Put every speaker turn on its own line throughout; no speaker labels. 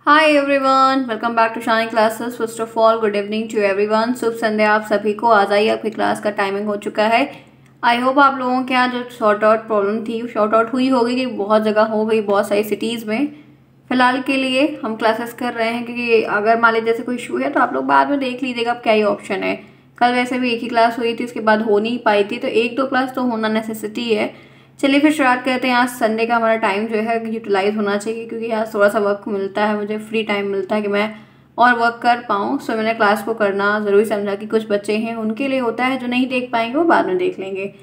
Hi everyone, welcome back to Shani classes. First of all good evening to everyone. शुभ संध्या आप सभी को। आज आइए, आपकी क्लास का टाइमिंग हो चुका है। आई होप आप लोगों के यहाँ जो शॉर्ट आउट प्रॉब्लम थी शॉर्ट आउट हुई होगी, कि बहुत जगह हो गई, बहुत सारी सिटीज़ में। फिलहाल के लिए हम क्लासेस कर रहे हैं, क्योंकि अगर मान लीजिए जैसे कोई इशू है तो आप लोग बाद में देख लीजिएगा अब क्या ही ऑप्शन है। कल वैसे भी एक ही क्लास हुई थी, उसके बाद हो नहीं पाई थी, तो एक दो क्लास तो होना नेसेसिटी है। चलिए फिर शुरुआत करते हैं। आज संडे का हमारा टाइम जो है यूटिलाइज होना चाहिए, क्योंकि आज थोड़ा सा वर्क मिलता है, मुझे फ्री टाइम मिलता है कि मैं और वर्क कर पाऊँ। सो मैंने क्लास को करना ज़रूरी समझा कि कुछ बच्चे हैं उनके लिए होता है, जो नहीं देख पाएंगे वो बाद में देख लेंगे।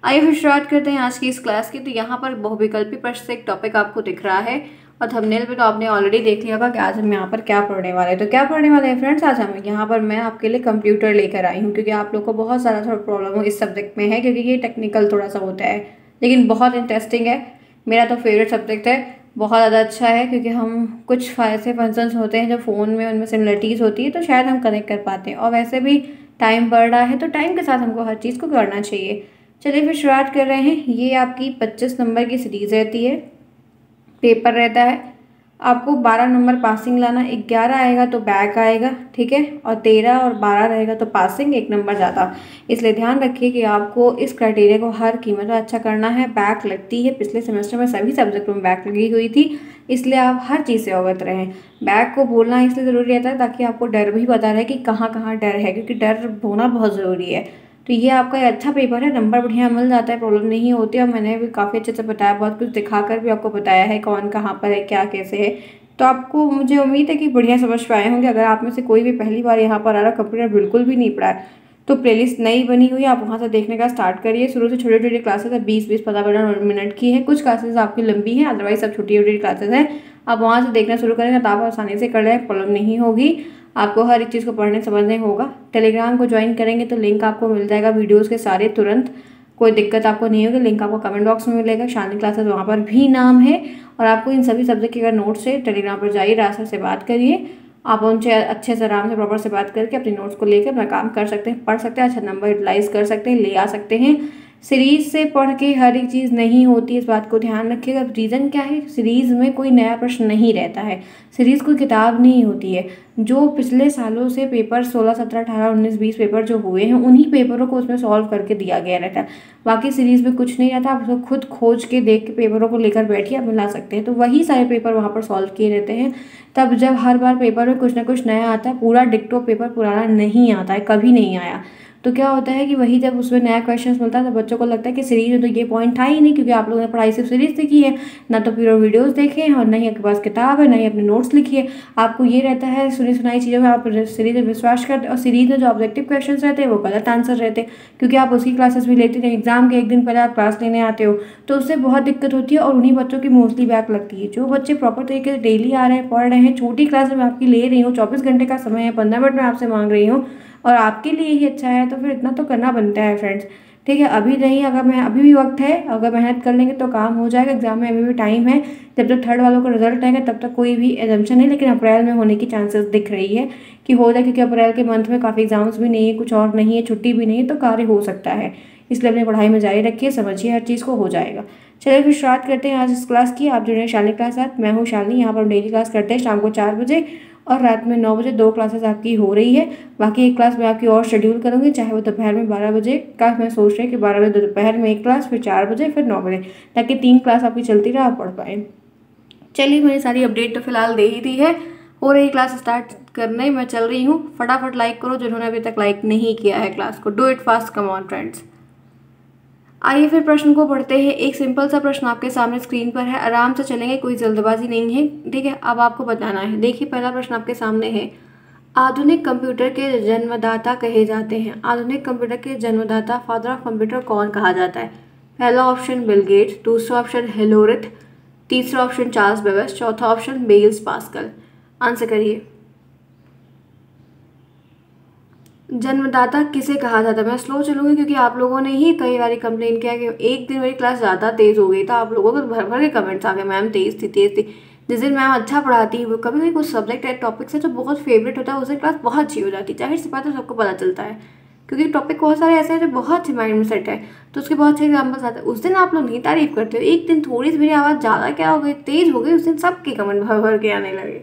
आइए फिर शुरुआत करते हैं आज की इस क्लास की। तो यहाँ पर बहुविकल्पी प्रश्न से एक टॉपिक आपको दिख रहा है, और थंबनेल पे तो आपने ऑलरेडी देख लिया होगा कि आज हम यहाँ पर क्या पढ़ने वाले हैं। तो क्या पढ़ने वाले हैं फ्रेंड्स, आज हम यहाँ पर मैं आपके लिए कंप्यूटर लेकर आई हूँ, क्योंकि आप लोग को बहुत सारा थोड़ा प्रॉब्लम इस सब्जेक्ट में है, क्योंकि ये टेक्निकल थोड़ा सा होता है, लेकिन बहुत इंटरेस्टिंग है। मेरा तो फेवरेट सब्जेक्ट है, बहुत ज़्यादा अच्छा है, क्योंकि हम कुछ ऐसे फंक्शंस होते हैं जो फ़ोन में उनमें सिमिलरिटीज़ होती है, तो शायद हम कनेक्ट कर पाते हैं। और वैसे भी टाइम बढ़ रहा है, तो टाइम के साथ हमको हर चीज़ को करना चाहिए। चलिए फिर शुरुआत कर रहे हैं। ये आपकी 25 नंबर की सीरीज़ रहती है, पेपर रहता है। आपको 12 नंबर पासिंग लाना, 11 आएगा तो बैक आएगा, ठीक है, और 13 और 12 रहेगा तो पासिंग 1 नंबर ज़्यादा। इसलिए ध्यान रखिए कि आपको इस क्राइटेरिया को हर कीमत में अच्छा करना है। बैक लगती है, पिछले सेमेस्टर में सभी सब्जेक्टों में बैक लगी हुई थी, इसलिए आप हर चीज़ से अवगत रहें। बैक को बोलना इसलिए ज़रूरी रहता है ताकि आपको डर भी पता रहे कि कहाँ कहाँ डर है, क्योंकि डर होना बहुत ज़रूरी है। तो ये आपका एक अच्छा पेपर है, नंबर बढ़िया मिल जाता है, प्रॉब्लम नहीं होती। और मैंने भी काफ़ी अच्छे से बताया, बहुत कुछ दिखाकर भी आपको बताया है कौन कहाँ पर है, क्या कैसे है। तो आपको, मुझे उम्मीद है कि बढ़िया समझ पाए होंगे। अगर आप में से कोई भी पहली बार यहाँ पर आ रहा, कंप्यूटर बिल्कुल भी नहीं पढ़ा है, तो प्लेलिस्ट नई बनी हुई है, आप वहाँ से देखने का स्टार्ट करिए। शुरू से छोटी छोटी क्लासेस है, 20-20 15 मिनट की है। कुछ क्लासेस आपकी लंबी हैं, अदरवाइज सब छोटी छोटी क्लासेस हैं। आप वहाँ से देखना शुरू करेंगे तो आप आसानी से कर लें, प्रॉब्लम नहीं होगी। आपको हर एक चीज़ को पढ़ने समझने होगा। टेलीग्राम को ज्वाइन करेंगे तो लिंक आपको मिल जाएगा वीडियोज़ के सारे तुरंत, कोई दिक्कत आपको नहीं होगी। लिंक आपको कमेंट बॉक्स में मिलेगा, शानी क्लासेस वहाँ पर भी नाम है। और आपको इन सभी सब्जेक्ट के अगर नोट्स है, टेलीग्राम पर जाइए, रास्ते से बात करिए, आप उनसे अच्छे से आराम से प्रॉपर से बात करके अपने नोट्स को लेकर अपना काम कर सकते हैं, पढ़ सकते हैं, अच्छा नंबर यूटिलाइज कर सकते हैं, ले आ सकते हैं। सीरीज से पढ़ के हर एक चीज़ नहीं होती, इस बात को ध्यान रखिएगा। रीज़न क्या है, सीरीज़ में कोई नया प्रश्न नहीं रहता है, सीरीज़ कोई किताब नहीं होती है। जो पिछले सालों से पेपर 16, 17, 18, 19, 20 पेपर जो हुए हैं, उन्हीं पेपरों को उसमें सॉल्व करके दिया गया रहता है। बाकी सीरीज़ में कुछ नहीं रहता, आप उसको खुद खोज के देख के पेपरों को लेकर बैठिए, आप मिला सकते हैं। तो वही सारे पेपर वहाँ पर सॉल्व किए रहते हैं। तब जब हर बार पेपर में कुछ ना कुछ नया आता है, पूरा डिक्टो पेपर पुराना नहीं आता है, कभी नहीं आया। तो क्या होता है कि वही जब उसमें नया क्वेश्चन मिलता है तो बच्चों को लगता है कि सीरीज में तो ये पॉइंट था ही नहीं, क्योंकि आप लोगों ने पढ़ाई सिर्फ सीरीज देखी है, ना तो पूरा वीडियोस देखे हैं, और ना ही आपके पास किताब है, ना ही अपने नोट्स लिखिए। आपको ये रहता है सुनी सुनाई चीज़ों में आप सीरीज में विश्वास करते, और सीरीज में जो ऑब्जेक्टिव क्वेश्चन रहते हैं वो गलत आंसर रहते हैं, क्योंकि आप उसकी क्लासेस भी लेते हैं। एग्जाम के एक दिन पहले आप क्लास लेने आते हो, तो उससे बहुत दिक्कत होती है, और उन्हीं बच्चों की मोस्टली बैक लगती है। जो बच्चे प्रॉपर तरीके से डेली आ रहे हैं, पढ़ रहे हैं, छोटी क्लास में आपकी ले रही हूँ, 24 घंटे का समय है, 15 मिनट में आपसे मांग रही हूँ, और आपके लिए ही अच्छा है, तो फिर इतना तो करना बनता है फ्रेंड्स, ठीक है। अभी नहीं, अगर मैं अभी भी वक्त है, अगर मेहनत कर लेंगे तो काम हो जाएगा। एग्जाम में अभी भी टाइम है, जब तक थर्ड वालों का रिजल्ट आएगा तब तक कोई भी एजम्पशन नहीं, लेकिन अप्रैल में होने की चांसेस दिख रही है कि हो जाए, क्योंकि अप्रैल के मंथ में काफ़ी एग्जाम्स भी नहीं है, कुछ और नहीं है, छुट्टी भी नहीं है, तो कार्य हो सकता है। इसलिए अपनी पढ़ाई में जारी रखिए, समझिए, हर चीज़ को हो जाएगा। चलिए फिर शुरुआत करते हैं आज इस क्लास की। आप जुड़े हैं शालिनी क्लास साथ, मैं हूँ शालिनी। यहाँ पर हम डेली क्लास करते हैं शाम को 4 बजे, और रात में 9 बजे 2 क्लासेस आपकी हो रही है। बाकी एक क्लास मैं आपकी और शेड्यूल करूँगी, चाहे वो दोपहर में 12 बजे का, मैं सोच रही हूँ कि 12 बजे दोपहर में एक क्लास, फिर 4 बजे, फिर 9 बजे, ताकि 3 क्लास आपकी चलती रहे, आप पढ़ पाएँ। चलिए, मैंने सारी अपडेट तो फिलहाल दे ही दी है, हो रही क्लास स्टार्ट करने मैं चल रही हूँ। फटाफट लाइक करो जिन्होंने अभी तक लाइक नहीं किया है क्लास को, do it fast, come on friends. आइए फिर प्रश्न को पढ़ते हैं। एक सिंपल सा प्रश्न आपके सामने स्क्रीन पर है, आराम से चलेंगे, कोई जल्दबाजी नहीं है, ठीक है। अब आपको बताना है। देखिए, पहला प्रश्न आपके सामने है, आधुनिक कंप्यूटर के जन्मदाता कहे जाते हैं। आधुनिक कंप्यूटर के जन्मदाता, फादर ऑफ कंप्यूटर, कौन कहा जाता है? पहला ऑप्शन बिल गेट्स, दूसरा ऑप्शन हिलोरिट, तीसरा ऑप्शन चार्ल्स बेबेज, चौथा ऑप्शन बेल्स पास्कल। आंसर करिए। जन्मदाता किसे कहा जाता है? मैं स्लो चलूंगी, क्योंकि आप लोगों ने ही कई बार कंप्लेन किया कि एक दिन मेरी क्लास ज़्यादा तेज़ हो गई था, आप लोगों को भर भर के कमेंट्स आ गए, मैम तेज़ थी तेज़ थी। जिस दिन मैम अच्छा पढ़ाती है, वो कभी कभी कुछ सब्जेक्ट है, टॉपिक्स है जो बहुत फेवरेट होता है, उस दिन क्लास बहुत अच्छी हो जाती है। जाहिर सी बात है, सबको पता चलता है, क्योंकि टॉपिक बहुत सारे ऐसे हैं जो बहुत से माइंड में सेट है, तो उसके बहुत से एग्जाम्पल्स आते हैं। उस दिन आप लोग नहीं तारीफ करते हो, एक दिन थोड़ी सी मेरी आवाज़ ज़्यादा क्या हो गई, तेज़ हो गई, उस दिन सबके कमेंट भर भर के आने लगे।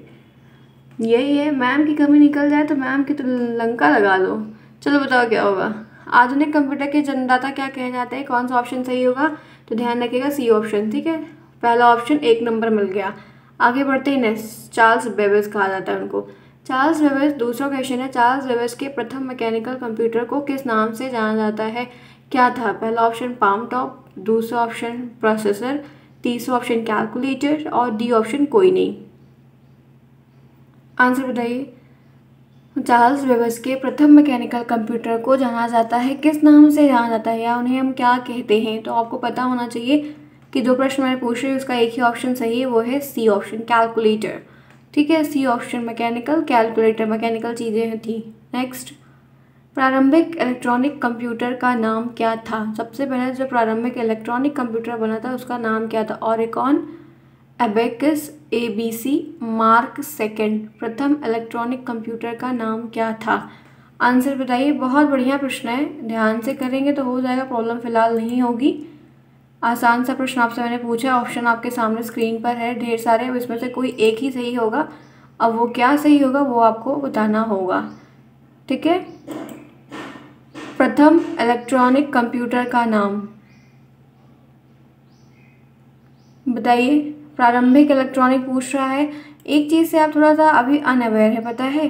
यही है, मैम की कमी निकल जाए तो मैम की तो लंका लगा दो। चलो बताओ क्या होगा। आधुनिक कंप्यूटर के जन्मदाता क्या कहे जाते हैं, कौन सा ऑप्शन सही होगा, तो ध्यान रखिएगा सी ऑप्शन, ठीक है। पहला ऑप्शन 1 नंबर मिल गया। आगे बढ़ते हैं नेक्स्ट, चार्ल्स बेबेज कहा जाता है उनको। चार्ल्स बेबेज, दूसरा क्वेश्चन है, चार्ल्स बेबेज के प्रथम मैकेनिकल कंप्यूटर को किस नाम से जाना जाता है, क्या था। पहला ऑप्शन पाम टॉप, दूसरा ऑप्शन प्रोसेसर, तीसरा ऑप्शन कैलकुलेटर और डी ऑप्शन कोई नहीं। आंसर बताइए। चार्ल्स बेबेज के प्रथम मैकेनिकल कंप्यूटर को जाना जाता है, किस नाम से जाना जाता है या उन्हें हम क्या कहते हैं, तो आपको पता होना चाहिए कि जो प्रश्न मैंने पूछ रही उसका एक ही ऑप्शन सही है, वो है सी ऑप्शन कैलकुलेटर, ठीक है। C option mechanical, calculator mechanical चीज़ें थी। नेक्स्ट, प्रारंभिक इलेक्ट्रॉनिक कंप्यूटर का नाम क्या था। सबसे पहले जो प्रारंभिक इलेक्ट्रॉनिक कंप्यूटर बना था उसका नाम क्या था, ऑरिकॉन, एबेकस, ABC, मार्क सेकंड। प्रथम इलेक्ट्रॉनिक कंप्यूटर का नाम क्या था, आंसर बताइए। बहुत बढ़िया प्रश्न है, ध्यान से करेंगे तो हो जाएगा, प्रॉब्लम फिलहाल नहीं होगी। आसान सा प्रश्न आपसे मैंने पूछा, ऑप्शन आपके सामने स्क्रीन पर है ढेर सारे, अब इसमें से कोई एक ही सही होगा। अब वो क्या सही होगा वो आपको बताना होगा, ठीक है। प्रथम इलेक्ट्रॉनिक कंप्यूटर का नाम बताइए। प्रारंभिक इलेक्ट्रॉनिक पूछ रहा है। एक चीज़ से आप थोड़ा सा अभी अनअवेयर है, पता है।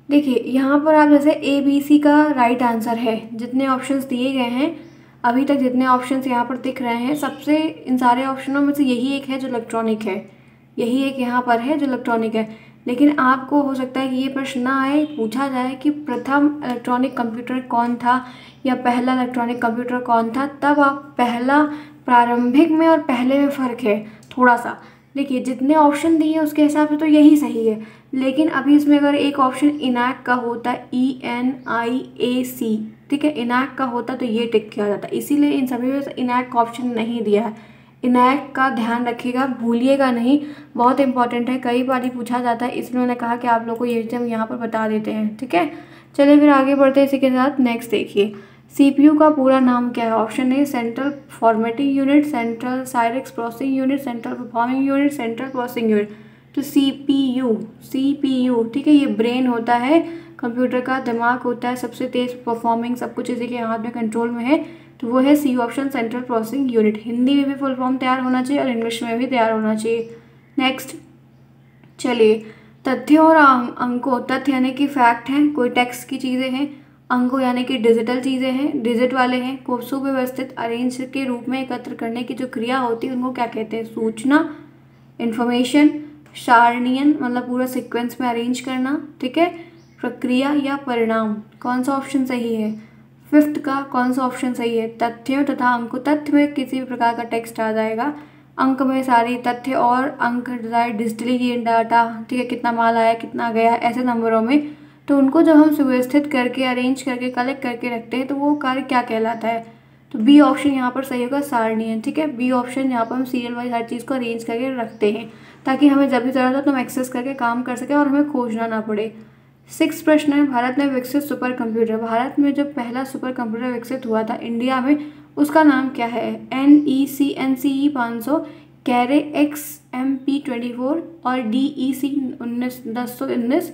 देखिए यहाँ पर आप जैसे ABC का राइट आंसर है, जितने ऑप्शंस दिए गए हैं अभी तक, जितने ऑप्शंस यहाँ पर दिख रहे हैं, सबसे इन सारे ऑप्शनों में से यही एक है जो इलेक्ट्रॉनिक है, यही एक यहाँ पर है जो इलेक्ट्रॉनिक है। लेकिन आपको हो सकता है कि ये प्रश्न ना आए, पूछा जाए कि प्रथम इलेक्ट्रॉनिक कंप्यूटर कौन था या पहला इलेक्ट्रॉनिक कंप्यूटर कौन था, तब आप पहला, प्रारंभिक में और पहले में फ़र्क है थोड़ा सा। देखिए जितने ऑप्शन दिए हैं उसके हिसाब से तो यही सही है, लेकिन अभी इसमें अगर एक ऑप्शन इनैक का होता, ENIAC, ठीक है, इनैक का होता तो ये टिक किया जाता, इसीलिए इन सभी में इनैक का ऑप्शन नहीं दिया है। इनैक का ध्यान रखिएगा, भूलिएगा नहीं, बहुत इंपॉर्टेंट है, कई बार ही पूछा जाता है, इसलिए मैंने कहा कि आप लोग को ये हम यहाँ पर बता देते हैं, ठीक है। चलिए फिर आगे बढ़ते हैं इसी के साथ। नेक्स्ट देखिए, CPU का पूरा नाम क्या है। Option A central formatting unit, central cyrix processing unit, central performing unit, central processing unit. तो CPU, ठीक है, ये ब्रेन होता है, कंप्यूटर का दिमाग होता है, सबसे तेज परफॉर्मिंग, सब कुछ इसी के हाथ में, कंट्रोल में है, तो वो है C option, central processing unit. Hindi में भी फुल फॉर्म तैयार होना चाहिए और इंग्लिश में भी तैयार होना चाहिए। नेक्स्ट चलिए, तथ्यों और अंकों, तथ्य यानी कि फैक्ट हैं, कोई टेक्स्ट की चीज़ें हैं, अंकों यानी कि डिजिटल चीज़ें हैं, डिजिट वाले हैं, को सुव्यवस्थित अरेंज के रूप में एकत्र करने की जो क्रिया होती है उनको क्या कहते हैं, सूचना, इंफॉर्मेशन, सारणीयन मतलब पूरा सीक्वेंस में अरेंज करना, ठीक है, प्रक्रिया या परिणाम। कौन सा ऑप्शन सही है, फिफ्थ का कौन सा ऑप्शन सही है, तथ्यों तथा अंकों। तथ्य में किसी भी प्रकार का टेक्स्ट आ जाएगा, अंक में सारी तथ्य और अंक डिजिटली डाटा, ठीक है, कितना माल आया कितना गया ऐसे नंबरों में, तो उनको जब हम सुव्यवस्थित करके अरेंज करके कलेक्ट करके रखते हैं तो वो कार्य क्या कहलाता है, तो बी ऑप्शन यहाँ पर सही होगा, सारणीय, ठीक है। बी ऑप्शन यहाँ पर हम सीरियल वाइज हर चीज़ को अरेंज करके रखते हैं ताकि हमें जब भी ज़रूरत हो तो हम एक्सेस करके काम कर सकें और हमें खोजना ना पड़े। 6 प्रश्न है, भारत में विकसित सुपर कंप्यूटर, भारत में जो पहला सुपर कंप्यूटर विकसित हुआ था इंडिया में, उसका नाम क्या है। NEC 500, कैरे XMP24 और DEC 1019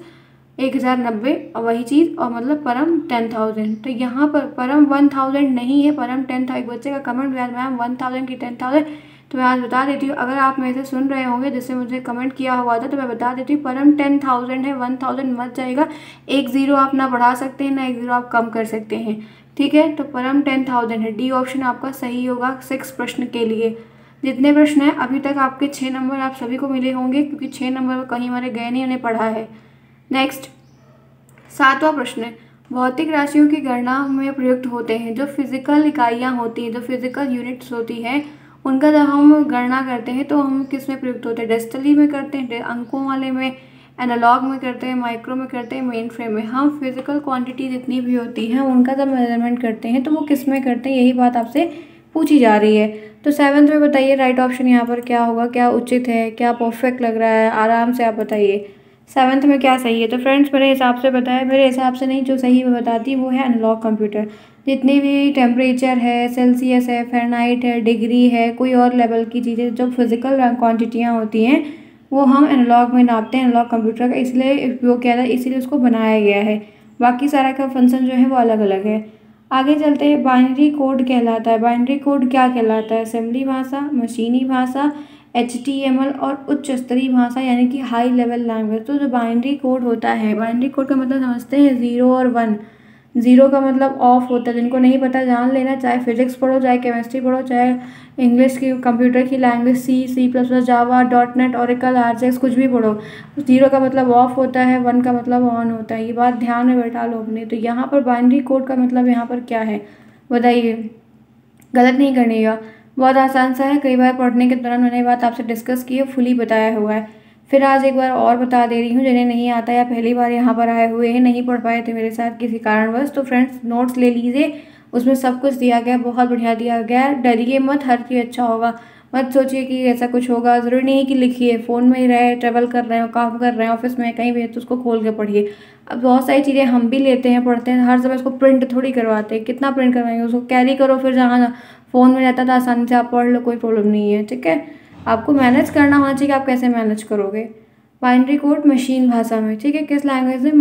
1090 और वही चीज़, और मतलब परम 10,000। तो यहाँ पर परम 1000 नहीं है, परम 10,000। एक बच्चे का कमेंट हुआ मैम 1000 की 10,000, तो मैं आज बता देती हूँ, अगर आप मेरे से सुन रहे होंगे जिससे मुझे कमेंट किया हुआ था तो मैं बता देती हूँ, परम 10,000 है, 1000 मत जाएगा। एक ज़ीरो आप ना बढ़ा सकते हैं ना एक ज़ीरो आप कम कर सकते हैं, ठीक है। तो परम 10,000 है, डी ऑप्शन आपका सही होगा 6 प्रश्न के लिए। जितने प्रश्न हैं अभी तक आपके 6 नंबर आप सभी को मिले होंगे, क्योंकि 6 नंबर कहीं हमारे गए नहीं, उन्हें पढ़ा है। नेक्स्ट 7वां प्रश्न है, भौतिक राशियों की गणना में प्रयुक्त होते हैं जो फिजिकल इकाइयाँ होती हैं, जो फिजिकल यूनिट्स होती हैं, उनका जब हम गणना करते हैं तो हम किस में प्रयुक्त होते हैं, डेसिमल में करते हैं, अंकों वाले में, एनालॉग में करते हैं, माइक्रो में करते हैं, मेन फ्रेम में। हम फिजिकल क्वांटिटी जितनी भी होती हैं उनका जब मेजरमेंट करते हैं तो वो किस में करते हैं, यही बात आपसे पूछी जा रही है। तो 7th में बताइए राइट ऑप्शन यहाँ पर क्या होगा, क्या उचित है, क्या परफेक्ट लग रहा है, आराम से आप बताइए 7th में क्या सही है। तो फ्रेंड्स मेरे हिसाब से बताया, मेरे हिसाब से नहीं, जो सही मैं बताती वो है एनालॉग कंप्यूटर। जितनी भी टेम्परेचर है, सेल्सियस है, फ़ारेनहाइट है, डिग्री है, कोई और लेवल की चीज़ें जो फिज़िकल क्वांटिटियाँ होती हैं वो हम एनालॉग में नापते हैं, एनालॉग कंप्यूटर का इसलिए उपयोग किया था, इसीलिए उसको बनाया गया है। बाकी सारा का फंक्शन जो है वो अलग अलग है। आगे चलते हैं, बाइनरी कोड कहलाता है। बाइनरी कोड क्या कहलाता है? असेंबली भाषा, मशीनी भाषा, HTML और उच्च स्तरीय भाषा यानी कि हाई लेवल लैंग्वेज। तो जो बाइनरी कोड होता है, बाइनरी कोड का मतलब समझते हैं 0 और 1। 0 का मतलब ऑफ होता है, जिनको नहीं पता जान लेना, चाहे फिजिक्स पढ़ो, चाहे केमिस्ट्री पढ़ो, चाहे इंग्लिश की कंप्यूटर की लैंग्वेज C++, जावा, .NET, ओरेकल, RJS कुछ भी पढ़ो। 0 का मतलब ऑफ होता है, 1 का मतलब ऑन होता है। ये बात ध्यान में बैठा लो अपने। तो यहाँ पर बाइनरी कोड का मतलब यहाँ पर क्या है बताइए, गलत नहीं करने का। बहुत आसान सा है, कई बार पढ़ने के दौरान मैंने बात आपसे डिस्कस की है, फुली बताया हुआ है। फिर आज एक बार और बता दे रही हूँ, जिन्हें नहीं आता या पहली बार यहाँ पर आए हुए हैं, नहीं पढ़ पाए थे मेरे साथ किसी कारणवश, तो फ्रेंड्स नोट्स ले लीजिए, उसमें सब कुछ दिया गया, बहुत बढ़िया दिया गया है। डरिए मत, हर चीज़ अच्छा होगा। मत सोचिए कि ऐसा कुछ होगा, ज़रूरी नहीं है कि लिखिए, फ़ोन में ही रहे, ट्रेवल कर रहे हो, काम कर रहे हैं, ऑफिस में कहीं भी है तो उसको खोल के पढ़िए। अब बहुत सारी चीज़ें हम भी लेते हैं, पढ़ते हैं, हर समय उसको प्रिंट थोड़ी करवाते हैं, कितना प्रिंट करवाएंगे, उसको कैरी करो, फिर जहाँ फ़ोन में रहता था आसानी से आप पढ़ लो, कोई प्रॉब्लम नहीं है, ठीक है। आपको मैनेज करना होना चाहिए कि आप कैसे मैनेज करोगे। बाइनरी कोड मशीन भाषा में, ठीक है, किस लैंग्वेज में?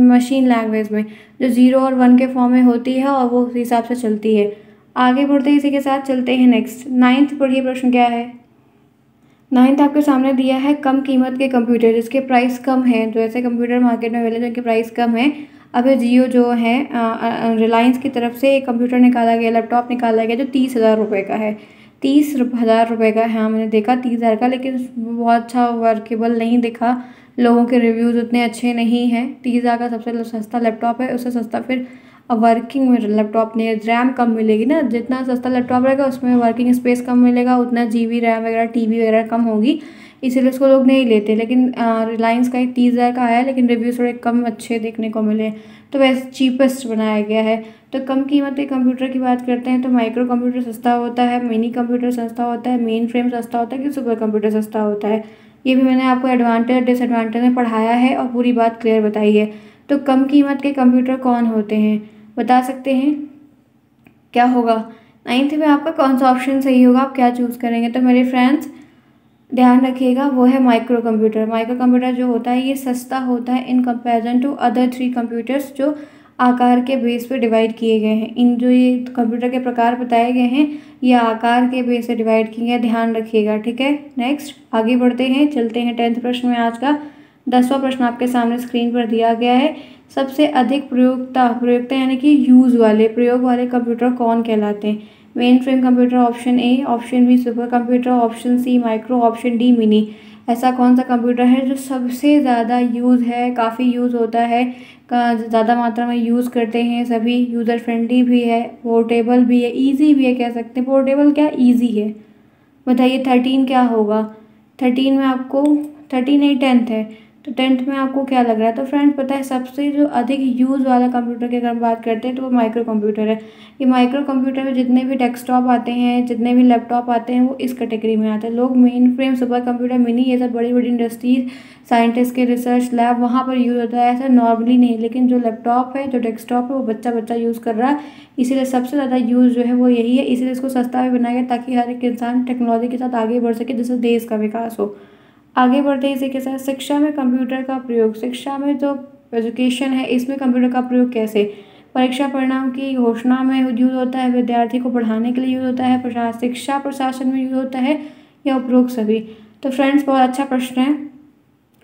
मशीन लैंग्वेज में, जो 0 और 1 के फॉर्म में होती है और वो उस हिसाब से चलती है। आगे बढ़ते इसी के साथ चलते हैं नेक्स्ट। 9th पढ़िए, प्रश्न क्या है? 9th आपके सामने दिया है, कम कीमत के कंप्यूटर जिसके प्राइस कम है, जो ऐसे कंप्यूटर मार्केट में अवेलेबल जिनके प्राइस कम है। अब ये जियो जो है, रिलायंस की तरफ से एक कंप्यूटर निकाला गया, लैपटॉप निकाला गया जो 30,000 रुपये का है। 30,000 रुपये का है, हाँ मैंने देखा 30,000 का, लेकिन बहुत अच्छा वर्केबल नहीं दिखा, लोगों के रिव्यूज़ उतने अच्छे नहीं हैं। 30,000 का सबसे सस्ता लैपटॉप है, उससे सस्ता फिर वर्किंग में लैपटॉप नहीं है, रैम कम मिलेगी ना, जितना सस्ता लैपटॉप रहेगा उसमें वर्किंग स्पेस कम मिलेगा, उतना GB रैम वगैरह TB वगैरह कम होगी, इसीलिए उसको लोग नहीं लेते। लेकिन रिलायंस का एक 30,000 का आया, लेकिन रिव्यूज़ थोड़े कम अच्छे देखने को मिले, तो वैसे चीपेस्ट बनाया गया है। तो कम कीमत के कंप्यूटर की बात करते हैं तो माइक्रो कंप्यूटर सस्ता होता है, मिनी कंप्यूटर सस्ता होता है, मेन फ्रेम सस्ता होता है कि सुपर कंप्यूटर सस्ता होता है। ये भी मैंने आपको एडवांटेज डिसएडवांटेज में पढ़ाया है और पूरी बात क्लियर बताई है। तो कम कीमत के कंप्यूटर कौन होते हैं बता सकते हैं क्या होगा? 9th में आपका कौन सा ऑप्शन सही होगा, आप क्या चूज़ करेंगे? तो मेरे फ्रेंड्स ध्यान रखिएगा, वो है माइक्रो कंप्यूटर। माइक्रो कंप्यूटर जो होता है ये सस्ता होता है in comparison to other 3 computers जो आकार के बेस पे डिवाइड किए गए हैं। इन जो ये कंप्यूटर के प्रकार बताए गए हैं ये आकार के बेस से डिवाइड किए गए, ध्यान रखिएगा, ठीक है। नेक्स्ट आगे बढ़ते हैं, चलते हैं 10th प्रश्न में। आज का 10वां प्रश्न आपके सामने स्क्रीन पर दिया गया है। सबसे अधिक प्रयोक्ता यानी कि यूज़ वाले, प्रयोग वाले कंप्यूटर कौन कहलाते हैं? Mainframe computer option A, option B supercomputer, option C micro, option D mini. ऐसा कौन सा कंप्यूटर है जो सबसे ज़्यादा यूज़ है, काफ़ी यूज़ होता है, ज़्यादा मात्रा में यूज़ करते हैं सभी, यूज़र फ्रेंडली भी है, पोर्टेबल भी है, ईजी भी है, कह सकते हैं। पोर्टेबल क्या, ईजी है, बताइए 13 क्या होगा? 13 में आपको 13 नहीं 10th है, तो 10th में आपको क्या लग रहा है? तो फ्रेंड्स पता है सबसे जो अधिक यूज़ वाला कंप्यूटर की अगर हम बात करते हैं तो वो माइक्रो कंप्यूटर है। ये माइक्रो कंप्यूटर में जितने भी डेस्कटॉप आते हैं, जितने भी लैपटॉप आते हैं वो इस कैटेगरी में आते हैं। लोग main frame, super computer, mini, ये सब बड़ी बड़ी इंडस्ट्रीज, साइंटिस्ट के रिसर्च लैब वहाँ पर यूज़ होता है, ऐसा नॉर्मली नहीं। लेकिन जो लैपटॉप है, जो डेस्कटॉप है वो बच्चा बच्चा यूज़ कर रहा है, इसीलिए सबसे ज़्यादा यूज़ जो है वो यही है। इसीलिए इसको सस्ता भी बनाया गया ताकि हर एक इंसान टेक्नोलॉजी के साथ आगे बढ़ सके, जिससे देश का विकास हो। आगे बढ़ते हैं इसी के साथ, शिक्षा में कंप्यूटर का प्रयोग। शिक्षा में जो एजुकेशन है इसमें कंप्यूटर का प्रयोग कैसे? परीक्षा परिणाम की घोषणा में यूज़ होता है, विद्यार्थी को पढ़ाने के लिए यूज़ होता है, शिक्षा प्रशासन में यूज़ होता है, या उपरोक्त सभी? तो फ्रेंड्स बहुत अच्छा प्रश्न है,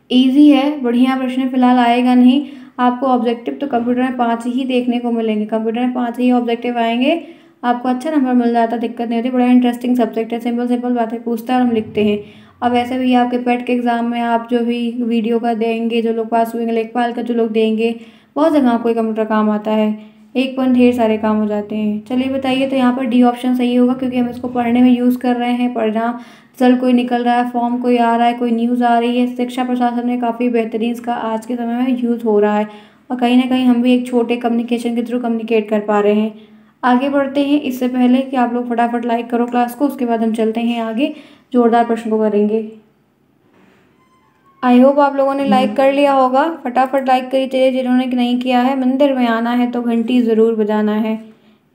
ईजी है, बढ़िया प्रश्न है। फिलहाल आएगा नहीं आपको ऑब्जेक्टिव, तो कंप्यूटर में 5 ही देखने को मिलेंगे, कंप्यूटर में 5 ही ऑब्जेक्टिव आएंगे, आपको अच्छा नंबर मिल जाता, दिक्कत नहीं होती। बड़ा इंटरेस्टिंग सब्जेक्ट है, सिंपल सिंपल बातें पूछता है और हम लिखते हैं। अब ऐसे भी आपके पेट के एग्ज़ाम में आप जो भी वीडियो का देंगे, जो लोग पास हुए, लेखपाल का जो लोग देंगे, बहुत जगह आपको कंप्यूटर काम आता है, एक पर ढेर सारे काम हो जाते हैं। चलिए बताइए, तो यहाँ पर डी ऑप्शन सही होगा क्योंकि हम इसको पढ़ने में यूज़ कर रहे हैं। परिणाम रिजल्ट कोई निकल रहा है, फॉर्म कोई आ रहा है, कोई न्यूज़ आ रही है, शिक्षा प्रशासन में काफ़ी बेहतरीन इसका आज के समय में यूज़ हो रहा है, और कहीं ना कहीं हम भी एक छोटे कम्युनिकेशन के थ्रू कम्युनिकेट कर पा रहे हैं। आगे बढ़ते हैं, इससे पहले कि आप लोग फटाफट लाइक करो क्लास को, उसके बाद हम चलते हैं आगे, जोरदार प्रश्न को करेंगे। आई होप आप लोगों ने लाइक कर लिया होगा, फटाफट लाइक करिए। चलिए जिन्होंने नहीं किया है, मंदिर में आना है तो घंटी ज़रूर बजाना है,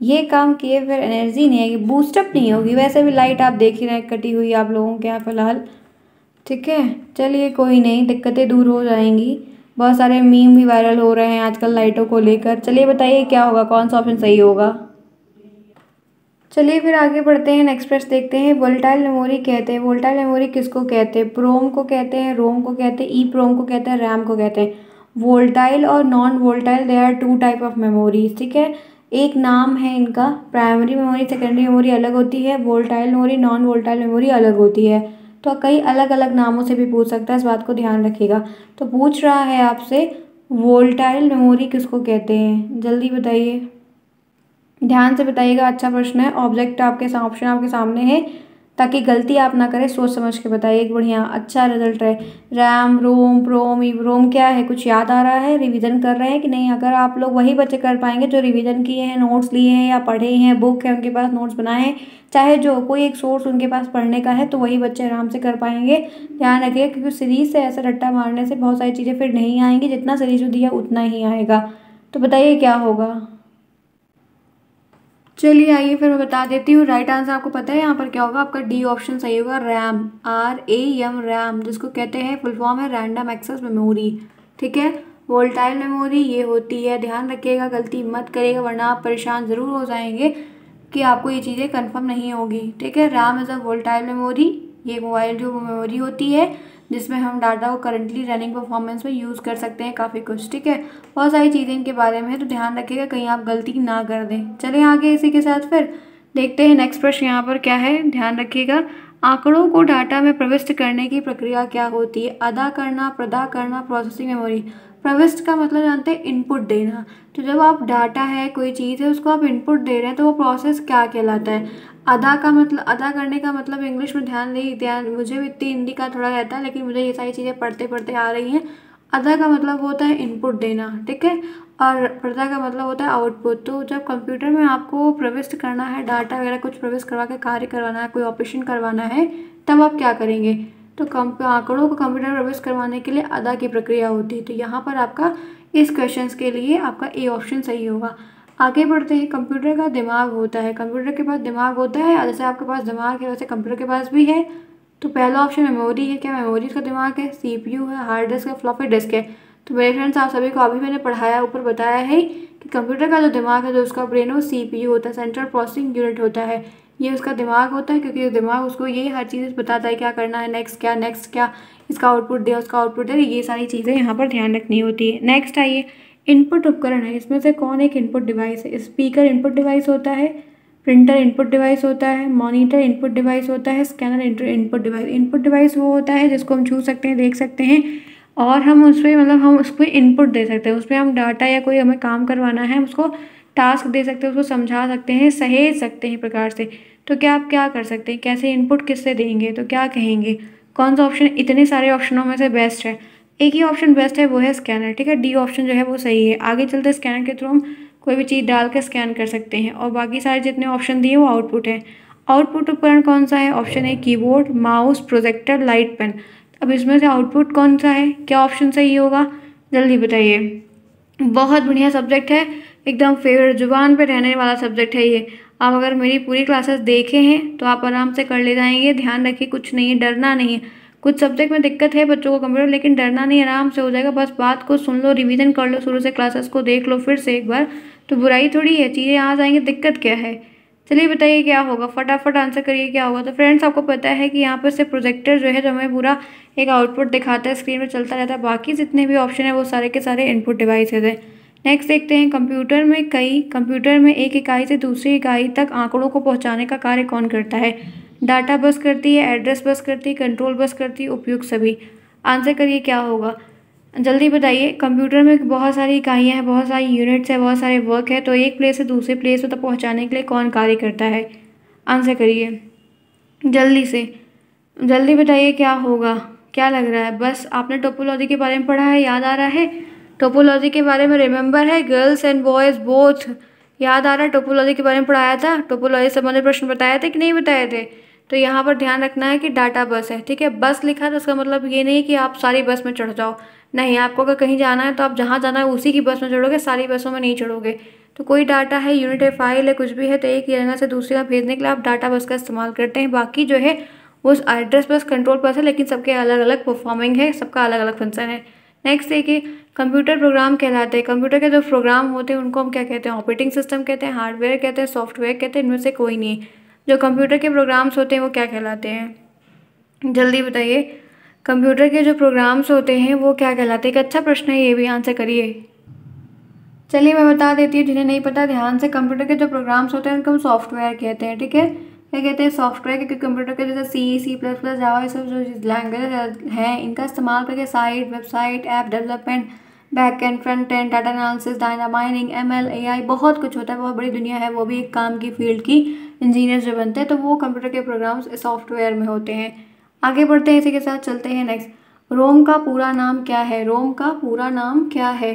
ये काम किए फिर एनर्जी नहीं आएगी, बूस्टअप नहीं होगी। वैसे भी लाइट आप देख ही रहे हैं कटी हुई आप लोगों के यहाँ फिलहाल, ठीक है, चलिए कोई नहीं, दिक्कतें दूर हो जाएंगी। बहुत सारे मीम भी वायरल हो रहे हैं आजकल लाइटों को लेकर। चलिए बताइए क्या होगा, कौन सा ऑप्शन सही होगा। चलिए फिर आगे बढ़ते हैं, नेक्स्ट प्रश्न देखते हैं। वोलेटाइल मेमोरी कहते हैं, वोलेटाइल मेमोरी किसको कहते हैं? प्रोम को कहते हैं, रोम को कहते हैं, ई प्रोम को कहते हैं, रैम को कहते हैं। वोलेटाइल और non volatile, they are two type of memories. ठीक है, एक नाम है इनका। प्राइमरी मेमोरी, सेकेंडरी मेमोरी अलग होती है, volatile memory, non volatile memory अलग होती है। तो कई अलग अलग नामों से भी पूछ सकता है, इस बात को ध्यान रखिएगा। तो पूछ रहा है आपसे वोलेटाइल मेमोरी किसको कहते हैं, जल्दी बताइए, ध्यान से बताइएगा। अच्छा प्रश्न है, ऑब्जेक्ट आपके ऑप्शन आपके सामने है, ताकि गलती आप ना करें, सोच समझ के बताइए। एक बढ़िया अच्छा रिजल्ट है। रैम, रोम, प्रोम, ईप्रोम क्या है, कुछ याद आ रहा है? रिवीजन कर रहे हैं कि नहीं? अगर आप लोग वही बच्चे कर पाएंगे जो रिवीजन किए हैं, नोट्स लिए हैं या पढ़े हैं, बुक है उनके पास, नोट्स बनाए हैं, चाहे जो कोई एक सोर्स उनके पास पढ़ने का है, तो वही बच्चे आराम से कर पाएंगे। ध्यान रखिए, क्योंकि सीरीज से ऐसा रट्टा मारने से बहुत सारी चीज़ें फिर नहीं आएंगी, जितना सीरीज में दिया उतना ही आएगा। तो बताइए क्या होगा। चलिए आइए फिर मैं बता देती हूँ। राइट आंसर आपको पता है यहाँ पर क्या होगा, आपका डी ऑप्शन सही होगा। रैम, RAM, रैम, जिसको कहते हैं, फुल फॉर्म है रैंडम एक्सेस मेमोरी। ठीक है, वोलेटाइल मेमोरी ये होती है, ध्यान रखिएगा, गलती मत करिएगा वरना आप परेशान ज़रूर हो जाएंगे कि आपको ये चीज़ें कंफर्म नहीं होगी। ठीक है, RAM is a volatile memory, ये मोबाइल जो मेमोरी होती है जिसमें हम डाटा को करंटली रनिंग परफॉर्मेंस में यूज़ कर सकते हैं, काफ़ी कुछ। ठीक है, बहुत सारी चीज़ें इनके बारे में है, तो ध्यान रखिएगा कहीं आप गलती ना कर दें। चलिए आगे इसी के साथ फिर देखते हैं नेक्स्ट प्रश्न यहाँ पर क्या है, ध्यान रखिएगा। आंकड़ों को डाटा में प्रविष्ट करने की प्रक्रिया क्या होती है? अदा करना, प्रदा करना, प्रोसेसिंग मेमोरी। प्रविष्ट का मतलब जानते हैं इनपुट देना। तो जब आप डाटा है, कोई चीज़ है, उसको आप इनपुट दे रहे हैं, तो वो प्रोसेस क्या कहलाता है? अदा का मतलब, अदा करने का मतलब इंग्लिश में ध्यान मुझे भी इतनी हिंदी का थोड़ा रहता है, लेकिन मुझे ये सारी चीज़ें पढ़ते पढ़ते आ रही हैं। अदा का मतलब होता है इनपुट देना, ठीक है, और प्रदा का मतलब होता है आउटपुट। तो जब कंप्यूटर में आपको प्रविष्ट करना है, डाटा वगैरह कुछ प्रविष्ट करवा के कार्य करवाना है, कोई ऑपरेशन करवाना है, तब आप क्या करेंगे? तो आंकड़ों को कंप्यूटर में प्रविष्ट करवाने के लिए अदा की प्रक्रिया होती है। तो यहाँ पर आपका इस क्वेश्चन के लिए आपका ए ऑप्शन सही होगा। आगे बढ़ते हैं। कंप्यूटर का दिमाग होता है, कंप्यूटर के पास दिमाग होता है, जैसे आपके पास दिमाग है वैसे कंप्यूटर के पास भी है। तो पहला ऑप्शन मेमोरी है, क्या मेमोरी इसका दिमाग है? CPU है, हार्ड डिस्क है, फ्लॉपी डिस्क है। तो मेरे फ्रेंड्स, आप सभी को अभी मैंने पढ़ाया, ऊपर बताया है कि कंप्यूटर का जो दिमाग है, जो उसका ब्रेन है, वो CPU होता है, सेंट्रल प्रोसेसिंग यूनिट होता है, ये उसका दिमाग होता है, क्योंकि दिमाग उसको ये हर चीज़ बताता है क्या करना है, नेक्स्ट क्या, इसका आउटपुट दे, उसका आउटपुट दे, ये सारी चीज़ें यहाँ पर ध्यान रखनी होती है। नेक्स्ट आइए, इनपुट उपकरण है, इसमें से कौन एक इनपुट डिवाइस है? स्पीकर इनपुट डिवाइस होता है, प्रिंटर इनपुट डिवाइस होता है, मॉनिटर इनपुट डिवाइस होता है, scanner input device. Input device वो होता है जिसको हम छू सकते हैं, देख सकते हैं, और हम उस पर मतलब हम उस पर इनपुट दे सकते हैं, उस पर हम डाटा या कोई हमें काम करवाना है, हम उसको टास्क दे सकते हैं, उसको समझा सकते हैं, सहेज सकते हैं प्रकार से। तो क्या आप क्या कर सकते हैं, कैसे इनपुट किससे देंगे, तो क्या कहेंगे, कौन सा ऑप्शन इतने सारे ऑप्शनों में से बेस्ट है? एक ही ऑप्शन बेस्ट है, वो है स्कैनर। ठीक है, डी ऑप्शन जो है वो सही है। आगे चलते स्कैनर के थ्रू हम कोई भी चीज़ डाल के स्कैन कर सकते हैं, और बाकी सारे जितने ऑप्शन दिए वो आउटपुट है। आउटपुट उपकरण कौन सा है? Option A keyboard, mouse, projector, light, pen. अब इसमें से आउटपुट कौन सा है, क्या ऑप्शन सही होगा, जल्दी बताइए। बहुत बढ़िया सब्जेक्ट है, एकदम फेवरेट, जुबान पे रहने वाला सब्जेक्ट है ये। आप अगर मेरी पूरी क्लासेस देखे हैं तो आप आराम से कर ले जाएंगे। ध्यान रखिए, कुछ नहीं है, डरना नहीं है। कुछ सब्जेक्ट में दिक्कत है बच्चों को कंप्यूटर, लेकिन डरना नहीं, आराम से हो जाएगा। बस बात को सुन लो, रिवीजन कर लो, शुरू से क्लासेस को देख लो फिर से एक बार, तो बुराई थोड़ी है, चीज़ें आ जाएंगी, दिक्कत क्या है। चलिए बताइए क्या होगा, फटाफट आंसर करिए क्या होगा। तो फ्रेंड्स, आपको पता है कि यहाँ पर से प्रोजेक्टर जो है, जो हमें पूरा एक आउटपुट दिखाता है, स्क्रीन पर चलता रहता है, बाकी जितने भी ऑप्शन है वो सारे के सारे इनपुट डिवाइसेज हैं। नेक्स्ट देखते हैं, कंप्यूटर में एक इकाई से दूसरी इकाई तक आंकड़ों को पहुंचाने का कार्य कौन करता है? डाटा बस करती है, एड्रेस बस करती है, कंट्रोल बस करती है, उपयुक्त सभी। आंसर करिए क्या होगा, जल्दी बताइए। कंप्यूटर में बहुत सारी इकाइयाँ हैं, बहुत सारी यूनिट्स है, बहुत सारे वर्क है, तो एक प्लेस से दूसरे प्लेस तक पहुँचाने के लिए कौन कार्य करता है? आंसर करिए जल्दी से, जल्दी बताइए क्या होगा, क्या लग रहा है? बस आपने टोपोलॉजी के बारे में पढ़ा है, याद आ रहा है? टोपोलॉजी के बारे में रिमेंबर है, गर्ल्स एंड बॉयज़ बोथ, याद आ रहा है? टोपोलॉजी के बारे में पढ़ाया था, टोपोलॉजी संबंधित प्रश्न बताए थे कि नहीं बताए थे? तो यहाँ पर ध्यान रखना है कि डाटा बस है, ठीक है। बस लिखा तो उसका मतलब ये नहीं कि आप सारी बस में चढ़ जाओ, नहीं, आपको अगर कहीं जाना है तो आप जहाँ जाना है उसी की बस में चढ़ोगे, सारी बसों में नहीं चढ़ोगे। तो कोई डाटा है, यूनिट है, फाइल है, कुछ भी है, तो एक जगह से दूसरी जगह भेजने के लिए आप डाटा बस का इस्तेमाल करते हैं। बाकी जो है वो एड्रेस बस कंट्रोल बस है, लेकिन सबके अलग अलग परफॉर्मिंग है, सबका अलग अलग फंक्शन है। नेक्स्ट देखिए, कंप्यूटर प्रोग्राम कहलाते हैं। कंप्यूटर के जो प्रोग्राम होते हैं उनको हम क्या कहते हैं? ऑपरेटिंग सिस्टम कहते हैं, हार्डवेयर कहते हैं, सॉफ्टवेयर कहते हैं, इनमें से कोई नहीं। जो कंप्यूटर के प्रोग्राम्स होते हैं वो क्या कहलाते हैं? जल्दी बताइए, कंप्यूटर के जो प्रोग्राम्स होते हैं वो क्या कहलाते हैं? एक अच्छा प्रश्न है, ये भी आंसर करिए। चलिए मैं बता देती हूँ, जिन्हें नहीं पता ध्यान से। कंप्यूटर के जो प्रोग्राम्स होते हैं उनको हम सॉफ्टवेयर कहते हैं, ठीक है। क्या कहते हैं? सॉफ्टवेयर, क्योंकि कंप्यूटर के जैसे C++, जावा, ये सब जो लैंग्वेज हैं इनका इस्तेमाल करके site, website, app development, back and, front end, data analysis, data mining, ML, AI बहुत कुछ होता है, बहुत बड़ी दुनिया है। वो भी एक काम की फील्ड की इंजीनियर्स जो बनते हैं, तो वो कंप्यूटर के प्रोग्राम्स सॉफ्टवेयर में होते हैं। आगे बढ़ते हैं, इसी के साथ चलते हैं नेक्स्ट। रोम का पूरा नाम क्या है? रोम का पूरा नाम क्या है?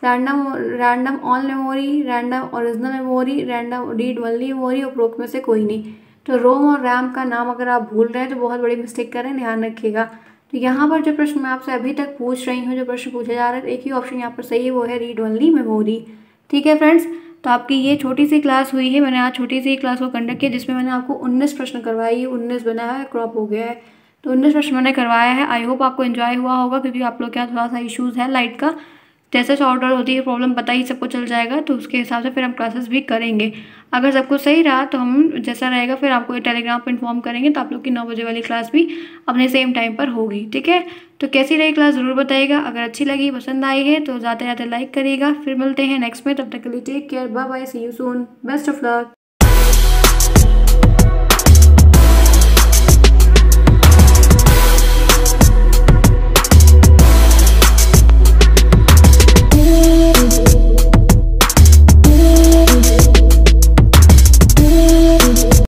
Random on memory, random original memory, random read only memory, उपरोक्त में से कोई नहीं। तो रोम और रैम का नाम अगर आप भूल रहे हैं तो बहुत बड़ी मिस्टेक कर रहे हैं, ध्यान रखिएगा। तो यहाँ पर जो प्रश्न मैं आपसे अभी तक पूछ रही हूँ, जो प्रश्न पूछे जा रहे हैं, एक ही ऑप्शन यहाँ पर सही है, वो है रीड ओनली मेमोरी। ठीक है फ्रेंड्स, तो आपकी ये छोटी सी क्लास हुई है। मैंने आज छोटी सी क्लास को कंडक्ट किया, जिसमें मैंने आपको 19 प्रश्न करवाई है। 19 बना है, क्रॉप हो गया है, तो 19 प्रश्न मैंने करवाया है। आई होप आपको एंजॉय हुआ होगा, क्योंकि आप लोग क्या थोड़ा सा इशूज़ है लाइट का, जैसे सॉर्ट आउट होती है प्रॉब्लम पता ही सबको चल जाएगा, तो उसके हिसाब से फिर हम क्लासेस भी करेंगे। अगर सब कुछ सही रहा तो हम जैसा रहेगा फिर आपको टेलीग्राम पर इन्फॉर्म करेंगे, तो आप लोग की 9 बजे वाली क्लास भी अपने सेम टाइम पर होगी, ठीक है। तो कैसी रही क्लास ज़रूर बताइएगा। अगर अच्छी लगी, पसंद आई है तो जाते जाते लाइक करिएगा। फिर मिलते हैं नेक्स्ट में, तब तक के लिए take care, bye bye, see you soon, best of luck.